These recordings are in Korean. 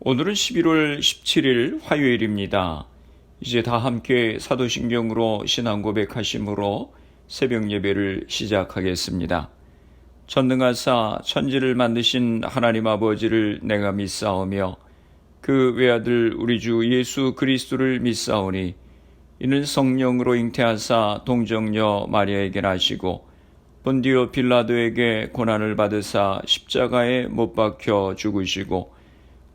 오늘은 11월 17일 화요일입니다. 이제 다 함께 사도신경으로 신앙 고백하심으로 새벽 예배를 시작하겠습니다. 전능하사 천지를 만드신 하나님 아버지를 내가 믿사오며 그 외아들 우리 주 예수 그리스도를 믿사오니 이는 성령으로 잉태하사 동정녀 마리아에게 나시고 본디오 빌라도에게 고난을 받으사 십자가에 못 박혀 죽으시고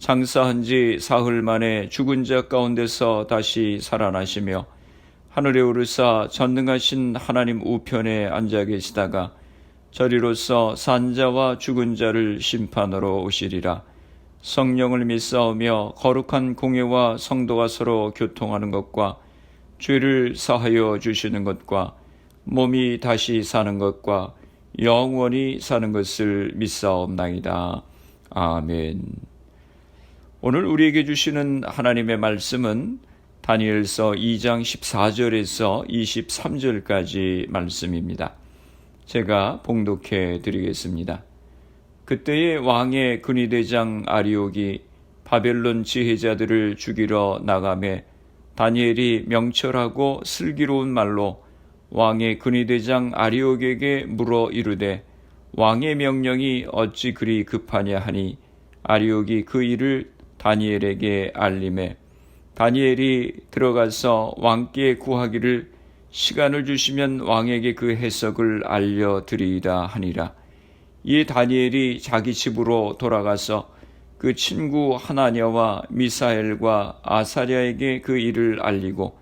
장사한 지 사흘 만에 죽은 자 가운데서 다시 살아나시며 하늘에 오르사 전능하신 하나님 우편에 앉아 계시다가 저리로서 산자와 죽은 자를 심판하러 오시리라. 성령을 믿사오며 거룩한 공예와 성도가 서로 교통하는 것과 죄를 사하여 주시는 것과 몸이 다시 사는 것과 영원히 사는 것을 믿사옵나이다. 아멘. 오늘 우리에게 주시는 하나님의 말씀은 다니엘서 2장 14절에서 23절까지 말씀입니다. 제가 봉독해 드리겠습니다. 그때의 왕의 근위대장 아리옥이 바벨론 지혜자들을 죽이러 나가매 다니엘이 명철하고 슬기로운 말로 왕의 근위대장 아리옥에게 물어 이르되 왕의 명령이 어찌 그리 급하냐 하니 아리옥이 그 일을 다니엘에게 알림해 다니엘이 들어가서 왕께 구하기를 시간을 주시면 왕에게 그 해석을 알려드리이다 하니라. 이에 다니엘이 자기 집으로 돌아가서 그 친구 하나냐와 미사엘과 아사랴에게 그 일을 알리고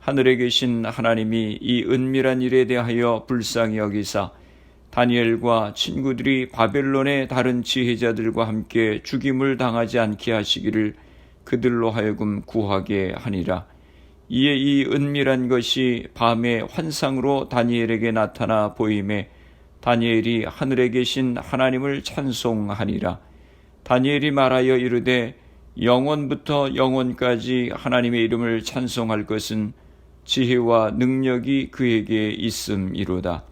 하늘에 계신 하나님이 이 은밀한 일에 대하여 불쌍히 여기사 다니엘과 친구들이 바벨론의 다른 지혜자들과 함께 죽임을 당하지 않게 하시기를 그들로 하여금 구하게 하니라. 이에 이 은밀한 것이 밤의 환상으로 다니엘에게 나타나 보임에 다니엘이 하늘에 계신 하나님을 찬송하니라. 다니엘이 말하여 이르되 영원부터 영원까지 하나님의 이름을 찬송할 것은 지혜와 능력이 그에게 있음이로다.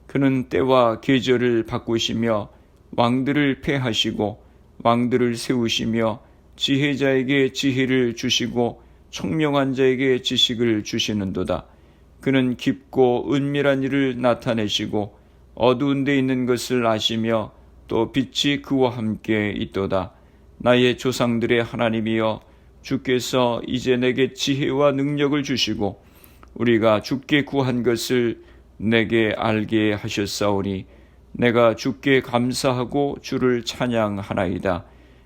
그는 때와 계절을 바꾸시며 왕들을 패하시고 왕들을 세우시며 지혜자에게 지혜를 주시고 총명한 자에게 지식을 주시는도다. 그는 깊고 은밀한 일을 나타내시고 어두운 데 있는 것을 아시며 또 빛이 그와 함께 있도다. 나의 조상들의 하나님이여 주께서 이제 내게 지혜와 능력을 주시고 우리가 주께 구한 것을 내게 알게 하셨사오니 내가 주께 감사하고 주를 찬양하나이다.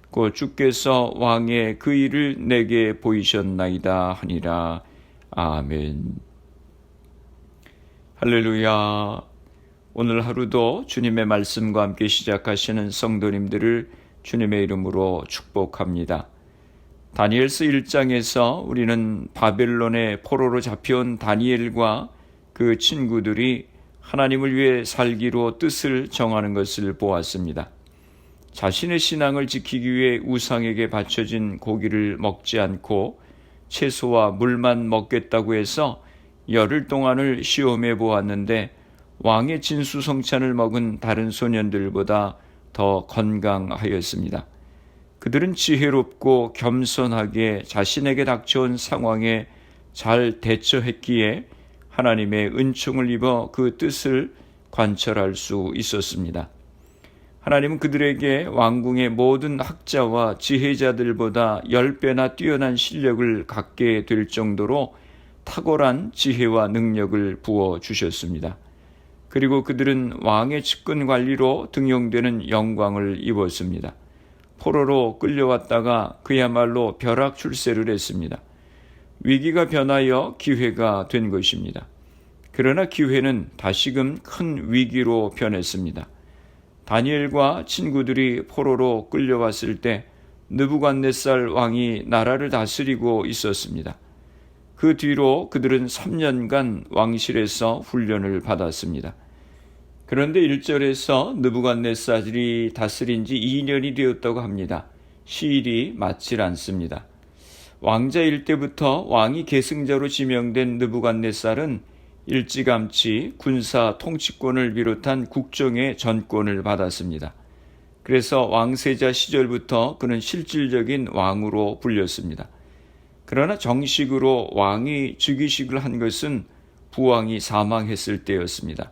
곧 주께서 왕의 그 일을 내게 보이셨나이다 하니라. 아멘. 할렐루야. 오늘 하루도 주님의 말씀과 함께 시작하시는 성도님들을 주님의 이름으로 축복합니다. 다니엘서 1장에서 우리는 바벨론의 포로로 잡혀온 다니엘과 그 친구들이 하나님을 위해 살기로 뜻을 정하는 것을 보았습니다. 자신의 신앙을 지키기 위해 우상에게 바쳐진 고기를 먹지 않고 채소와 물만 먹겠다고 해서 열흘 동안을 시험해 보았는데 왕의 진수성찬을 먹은 다른 소년들보다 더 건강하였습니다. 그들은 지혜롭고 겸손하게 자신에게 닥쳐온 상황에 잘 대처했기에 하나님의 은총을 입어 그 뜻을 관철할 수 있었습니다. 하나님은 그들에게 왕궁의 모든 학자와 지혜자들보다 10배나 뛰어난 실력을 갖게 될 정도로 탁월한 지혜와 능력을 부어주셨습니다. 그리고 그들은 왕의 측근 관리로 등용되는 영광을 입었습니다. 포로로 끌려왔다가 그야말로 벼락출세를 했습니다. 위기가 변하여 기회가 된 것입니다. 그러나 기회는 다시금 큰 위기로 변했습니다. 다니엘과 친구들이 포로로 끌려왔을 때 느부갓네살 왕이 나라를 다스리고 있었습니다. 그 뒤로 그들은 3년간 왕실에서 훈련을 받았습니다. 그런데 1절에서 느부갓네살이 다스린 지 2년이 되었다고 합니다. 시일이 맞질 않습니다. 왕자일 때부터 왕이 계승자로 지명된 느부갓네살은 일찌감치 군사 통치권을 비롯한 국정의 전권을 받았습니다. 그래서 왕세자 시절부터 그는 실질적인 왕으로 불렸습니다. 그러나 정식으로 왕이 즉위식을 한 것은 부왕이 사망했을 때였습니다.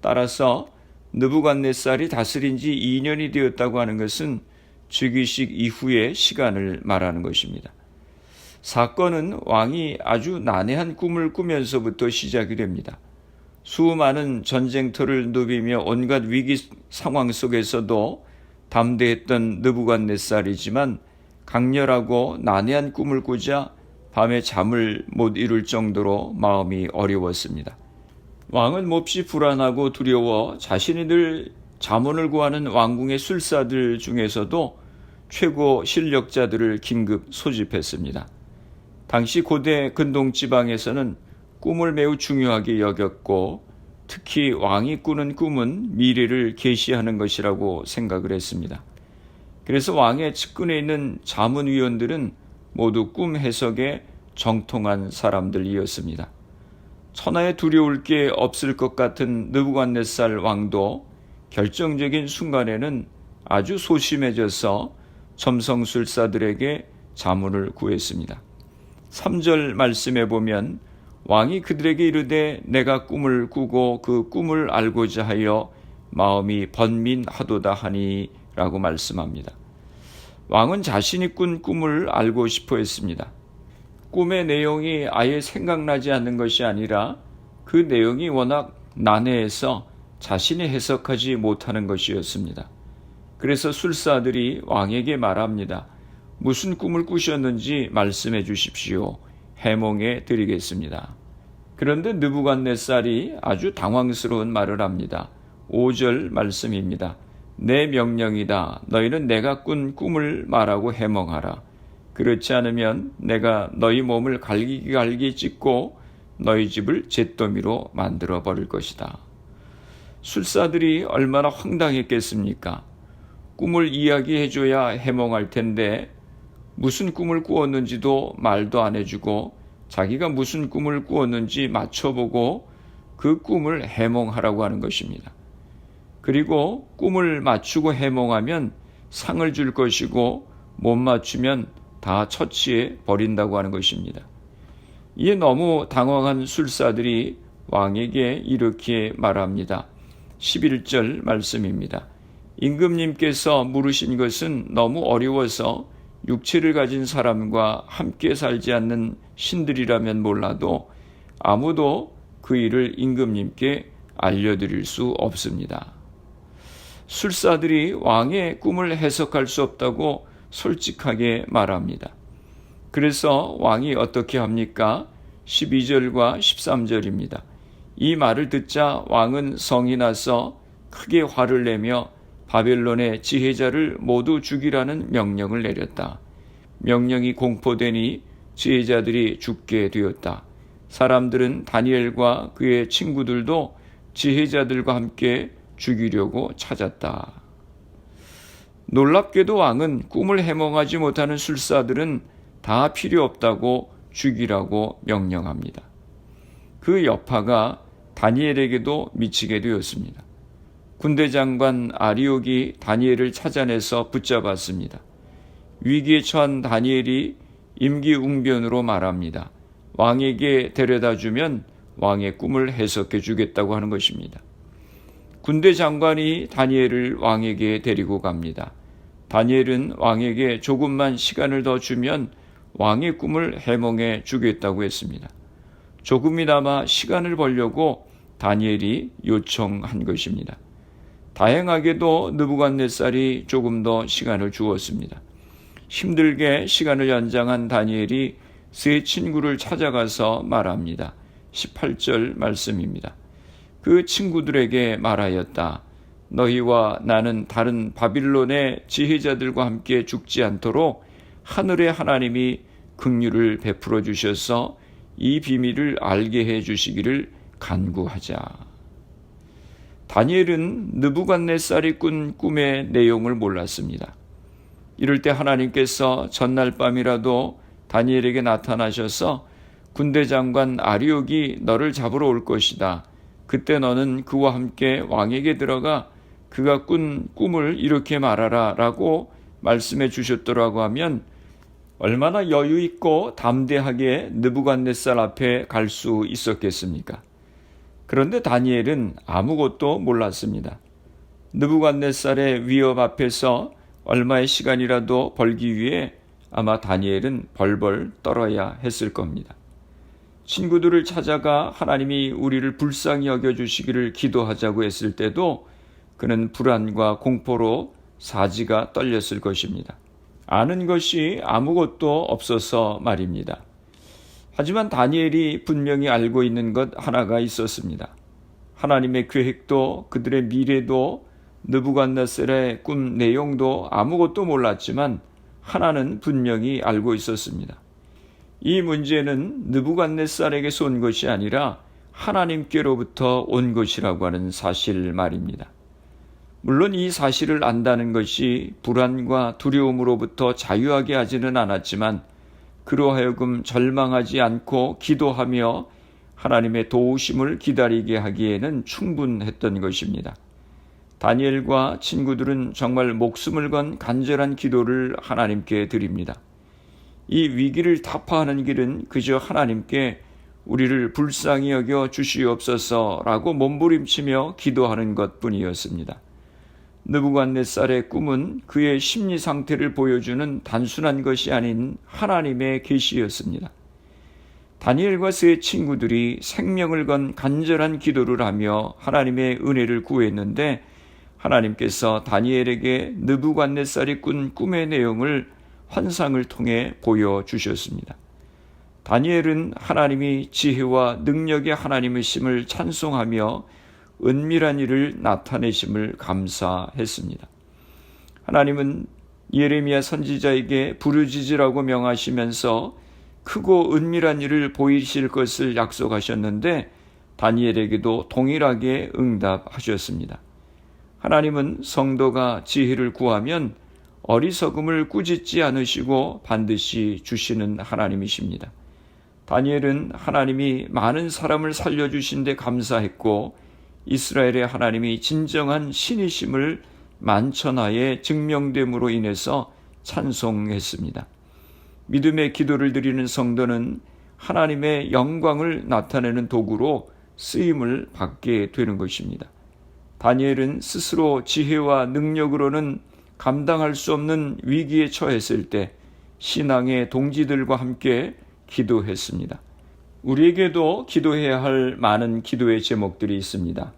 따라서 느부갓네살이 다스린 지 2년이 되었다고 하는 것은 즉위식 이후의 시간을 말하는 것입니다. 사건은 왕이 아주 난해한 꿈을 꾸면서부터 시작이 됩니다. 수많은 전쟁터를 누비며 온갖 위기 상황 속에서도 담대했던 느부갓네살이지만 강렬하고 난해한 꿈을 꾸자 밤에 잠을 못 이룰 정도로 마음이 어려웠습니다. 왕은 몹시 불안하고 두려워 자신이 늘 자문을 구하는 왕궁의 술사들 중에서도 최고 실력자들을 긴급 소집했습니다. 당시 고대 근동지방에서는 꿈을 매우 중요하게 여겼고 특히 왕이 꾸는 꿈은 미래를 계시하는 것이라고 생각을 했습니다. 그래서 왕의 측근에 있는 자문위원들은 모두 꿈 해석에 정통한 사람들이었습니다. 천하에 두려울 게 없을 것 같은 느부갓네살 왕도 결정적인 순간에는 아주 소심해져서 점성술사들에게 자문을 구했습니다. 3절 말씀에 보면 왕이 그들에게 이르되 내가 꿈을 꾸고 그 꿈을 알고자 하여 마음이 번민하도다 하니 라고 말씀합니다. 왕은 자신이 꾼 꿈을 알고 싶어 했습니다. 꿈의 내용이 아예 생각나지 않는 것이 아니라 그 내용이 워낙 난해해서 자신이 해석하지 못하는 것이었습니다. 그래서 술사들이 왕에게 말합니다. 무슨 꿈을 꾸셨는지 말씀해 주십시오. 해몽해 드리겠습니다. 그런데 느부갓네살이 아주 당황스러운 말을 합니다. 5절 말씀입니다. 내 명령이다. 너희는 내가 꾼 꿈을 말하고 해몽하라. 그렇지 않으면 내가 너희 몸을 갈기갈기 찢고 너희 집을 잿더미로 만들어 버릴 것이다. 술사들이 얼마나 황당했겠습니까? 꿈을 이야기해줘야 해몽할 텐데 무슨 꿈을 꾸었는지도 말도 안 해주고 자기가 무슨 꿈을 꾸었는지 맞춰보고 그 꿈을 해몽하라고 하는 것입니다. 그리고 꿈을 맞추고 해몽하면 상을 줄 것이고 못 맞추면 다 처치해 버린다고 하는 것입니다. 이에 너무 당황한 술사들이 왕에게 이렇게 말합니다. 11절 말씀입니다. 임금님께서 물으신 것은 너무 어려워서 육체를 가진 사람과 함께 살지 않는 신들이라면 몰라도 아무도 그 일을 임금님께 알려드릴 수 없습니다. 술사들이 왕의 꿈을 해석할 수 없다고 솔직하게 말합니다. 그래서 왕이 어떻게 합니까? 12절과 13절입니다. 이 말을 듣자 왕은 성이 나서 크게 화를 내며 바벨론의 지혜자를 모두 죽이라는 명령을 내렸다. 명령이 공포되니 지혜자들이 죽게 되었다. 사람들은 다니엘과 그의 친구들도 지혜자들과 함께 죽이려고 찾았다. 놀랍게도 왕은 꿈을 해몽하지 못하는 술사들은 다 필요 없다고 죽이라고 명령합니다. 그 여파가 다니엘에게도 미치게 되었습니다. 군대 장관 아리옥이 다니엘을 찾아내서 붙잡았습니다. 위기에 처한 다니엘이 임기응변으로 말합니다. 왕에게 데려다 주면 왕의 꿈을 해석해 주겠다고 하는 것입니다. 군대 장관이 다니엘을 왕에게 데리고 갑니다. 다니엘은 왕에게 조금만 시간을 더 주면 왕의 꿈을 해몽해 주겠다고 했습니다. 조금이나마 시간을 벌려고 다니엘이 요청한 것입니다. 다행하게도 느부갓네살이 조금 더 시간을 주었습니다. 힘들게 시간을 연장한 다니엘이 세 친구를 찾아가서 말합니다. 18절 말씀입니다. 그 친구들에게 말하였다. 너희와 나는 다른 바빌론의 지혜자들과 함께 죽지 않도록 하늘의 하나님이 긍휼을 베풀어 주셔서 이 비밀을 알게 해 주시기를 간구하자. 다니엘은 느부갓네살이 꾼 꿈의 내용을 몰랐습니다. 이럴 때 하나님께서 전날 밤이라도 다니엘에게 나타나셔서 군대 장관 아리옥이 너를 잡으러 올 것이다. 그때 너는 그와 함께 왕에게 들어가 그가 꾼 꿈을 이렇게 말하라 라고 말씀해 주셨더라고 하면 얼마나 여유 있고 담대하게 느부갓네살 앞에 갈 수 있었겠습니까? 그런데 다니엘은 아무것도 몰랐습니다. 느부갓네살의 위협 앞에서 얼마의 시간이라도 벌기 위해 아마 다니엘은 벌벌 떨어야 했을 겁니다. 친구들을 찾아가 하나님이 우리를 불쌍히 여겨주시기를 기도하자고 했을 때도 그는 불안과 공포로 사지가 떨렸을 것입니다. 아는 것이 아무것도 없어서 말입니다. 하지만 다니엘이 분명히 알고 있는 것 하나가 있었습니다. 하나님의 계획도 그들의 미래도 느부갓네살의 꿈 내용도 아무것도 몰랐지만 하나는 분명히 알고 있었습니다. 이 문제는 느부갓네살에게서 온 것이 아니라 하나님께로부터 온 것이라고 하는 사실 말입니다. 물론 이 사실을 안다는 것이 불안과 두려움으로부터 자유하게 하지는 않았지만 그로 하여금 절망하지 않고 기도하며 하나님의 도우심을 기다리게 하기에는 충분했던 것입니다. 다니엘과 친구들은 정말 목숨을 건 간절한 기도를 하나님께 드립니다. 이 위기를 타파하는 길은 그저 하나님께 우리를 불쌍히 여겨 주시옵소서라고 몸부림치며 기도하는 것뿐이었습니다. 느부갓네살의 꿈은 그의 심리 상태를 보여주는 단순한 것이 아닌 하나님의 계시였습니다. 다니엘과 그의 친구들이 생명을 건 간절한 기도를 하며 하나님의 은혜를 구했는데 하나님께서 다니엘에게 느부갓네살이 꾼 꿈의 내용을 환상을 통해 보여주셨습니다. 다니엘은 하나님이 지혜와 능력의 하나님이심을 찬송하며 은밀한 일을 나타내심을 감사했습니다. 하나님은 예레미야 선지자에게 부르짖으라고 명하시면서 크고 은밀한 일을 보이실 것을 약속하셨는데 다니엘에게도 동일하게 응답하셨습니다. 하나님은 성도가 지혜를 구하면 어리석음을 꾸짖지 않으시고 반드시 주시는 하나님이십니다. 다니엘은 하나님이 많은 사람을 살려주신 데 감사했고 이스라엘의 하나님이 진정한 신이심을 만천하에 증명됨으로 인해서 찬송했습니다. 믿음의 기도를 드리는 성도는 하나님의 영광을 나타내는 도구로 쓰임을 받게 되는 것입니다. 다니엘은 스스로 지혜와 능력으로는 감당할 수 없는 위기에 처했을 때 신앙의 동지들과 함께 기도했습니다. 우리에게도 기도해야 할 많은 기도의 제목들이 있습니다.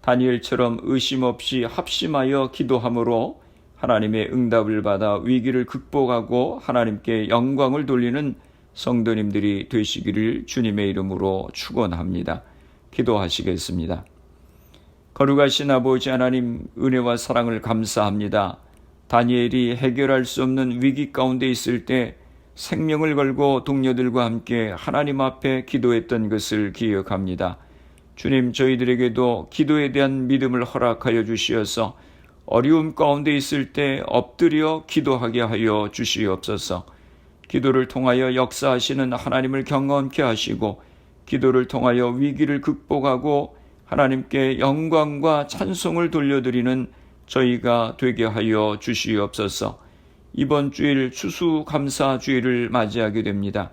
다니엘처럼 의심 없이 합심하여 기도함으로 하나님의 응답을 받아 위기를 극복하고 하나님께 영광을 돌리는 성도님들이 되시기를 주님의 이름으로 축원합니다. 기도하시겠습니다. 거룩하신 아버지 하나님, 은혜와 사랑을 감사합니다. 다니엘이 해결할 수 없는 위기 가운데 있을 때 생명을 걸고 동료들과 함께 하나님 앞에 기도했던 것을 기억합니다. 주님, 저희들에게도 기도에 대한 믿음을 허락하여 주시어서 어려움 가운데 있을 때 엎드려 기도하게 하여 주시옵소서. 기도를 통하여 역사하시는 하나님을 경험케 하시고 기도를 통하여 위기를 극복하고 하나님께 영광과 찬송을 돌려드리는 저희가 되게 하여 주시옵소서. 이번 주일 추수감사주일을 맞이하게 됩니다.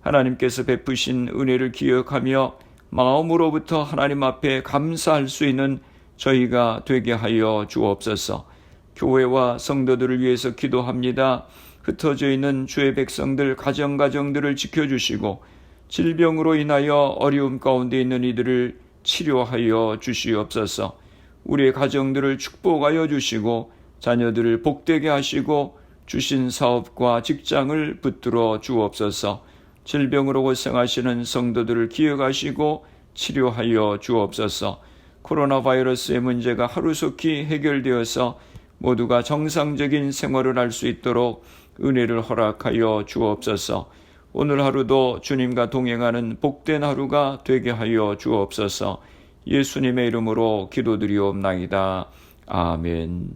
하나님께서 베푸신 은혜를 기억하며 마음으로부터 하나님 앞에 감사할 수 있는 저희가 되게 하여 주옵소서. 교회와 성도들을 위해서 기도합니다. 흩어져 있는 주의 백성들 가정들을 지켜주시고 질병으로 인하여 어려움 가운데 있는 이들을 치료하여 주시옵소서. 우리의 가정들을 축복하여 주시고 자녀들을 복되게 하시고 주신 사업과 직장을 붙들어 주옵소서. 질병으로 고생하시는 성도들을 기억하시고 치료하여 주옵소서. 코로나 바이러스의 문제가 하루속히 해결되어서 모두가 정상적인 생활을 할 수 있도록 은혜를 허락하여 주옵소서. 오늘 하루도 주님과 동행하는 복된 하루가 되게 하여 주옵소서. 예수님의 이름으로 기도드리옵나이다. 아멘.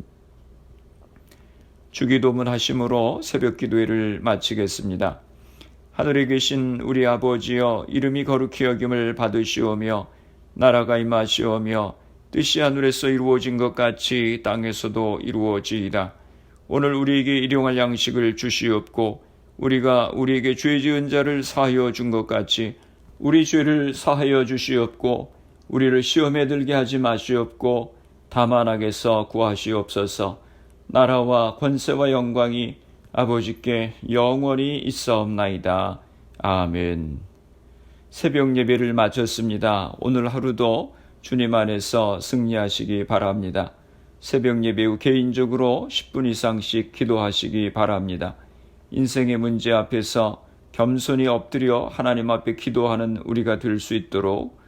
주기도문 하심으로 새벽 기도회를 마치겠습니다. 하늘에 계신 우리 아버지여, 이름이 거룩히 여김을 받으시오며 나라가 임하시오며 뜻이 하늘에서 이루어진 것 같이 땅에서도 이루어지이다. 오늘 우리에게 일용할 양식을 주시옵고 우리가 우리에게 죄 지은 자를 사하여 준 것 같이 우리 죄를 사하여 주시옵고 우리를 시험에 들게 하지 마시옵고 다만 악에서 구하시옵소서. 나라와 권세와 영광이 아버지께 영원히 있사옵나이다. 아멘. 새벽 예배를 마쳤습니다. 오늘 하루도 주님 안에서 승리하시기 바랍니다. 새벽 예배 후 개인적으로 10분 이상씩 기도하시기 바랍니다. 인생의 문제 앞에서 겸손히 엎드려 하나님 앞에 기도하는 우리가 될 수 있도록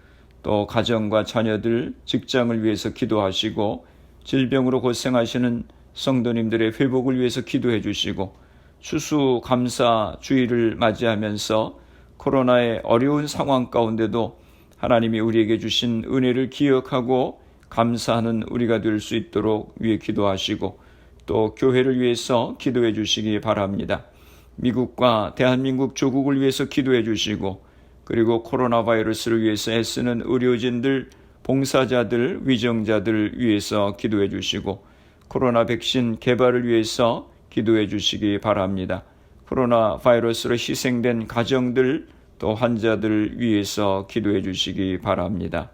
또 가정과 자녀들, 직장을 위해서 기도하시고 질병으로 고생하시는 성도님들의 회복을 위해서 기도해 주시고 추수감사 주일을 맞이하면서 코로나의 어려운 상황 가운데도 하나님이 우리에게 주신 은혜를 기억하고 감사하는 우리가 될 수 있도록 위해 기도하시고 또 교회를 위해서 기도해 주시기 바랍니다. 미국과 대한민국 조국을 위해서 기도해 주시고 그리고 코로나 바이러스를 위해서 애쓰는 의료진들, 봉사자들, 위정자들 위해서 기도해 주시고 코로나 백신 개발을 위해서 기도해 주시기 바랍니다. 코로나 바이러스로 희생된 가정들 또 환자들 위해서 기도해 주시기 바랍니다.